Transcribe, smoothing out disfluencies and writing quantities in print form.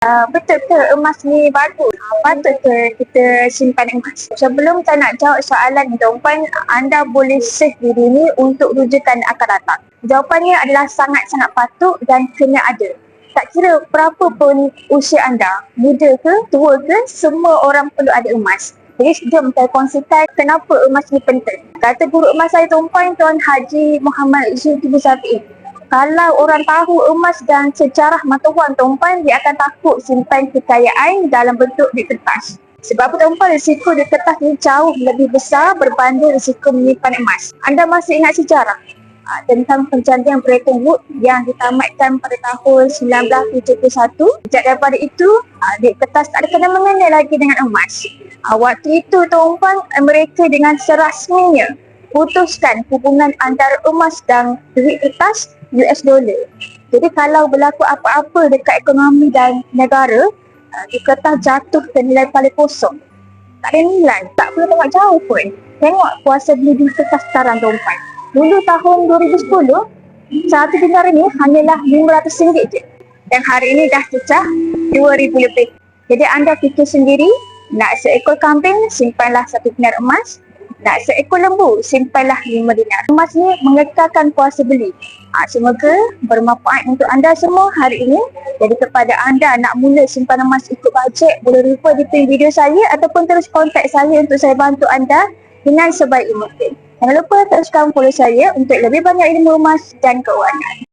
Betul ke emas ni bagus? Patut ke kita simpan emas? Sebelum saya nak jawab soalan ni, tuan-puan, anda boleh save diri ni untuk rujukan akan datang. Jawapannya adalah sangat-sangat patut dan kena ada. Tak kira berapa pun usia anda, muda ke, tua ke, semua orang perlu ada emas. Jadi jom saya kongsikan kenapa emas ni penting. Kata guru emas saya, tuan-puan, Tuan Haji Muhammad Zulkifli Syafiee, kalau orang tahu emas dan sejarah mata wang, tuan-puan, dia akan takut simpan kekayaan dalam bentuk duit kertas. Sebab apa, tuan-puan? Risiko duit kertas ni jauh lebih besar berbanding risiko menyimpan emas. Anda masih ingat sejarah tentang perjanjian Bretton Woods yang ditamatkan pada tahun 1971. Sejak daripada itu, duit kertas tak ada kena-mengena lagi dengan emas. Waktu itu, tuan-puan, mereka dengan serasminya putuskan hubungan antara emas dan duit kertas US dollar. Jadi kalau berlaku apa-apa dekat ekonomi dan negara, duit kertas jatuh ke nilai paling kosong. Tak ada nilai, tak perlu tengok jauh pun. Tengok kuasa beli duit kertas sekarang, tuan-puan. Dulu tahun 2010, satu dinar ni hanyalah RM500 je. Dan hari ini dah pecah RM2,000 lebih. Jadi anda fikir sendiri, nak seekor kambing, simpanlah 1 dinar emas. Nak seekor lembu, simpanlah 5 dinar. Emas ni mengekalkan kuasa beli. Semoga bermanfaat untuk anda semua hari ini. Jadi kepada anda nak mula simpan emas ikut bajet, boleh refer di pin video saya ataupun terus kontak saya untuk saya bantu anda dengan sebaik mungkin. Jangan lupa teruskan follow saya untuk lebih banyak ilmu emas dan keuangan.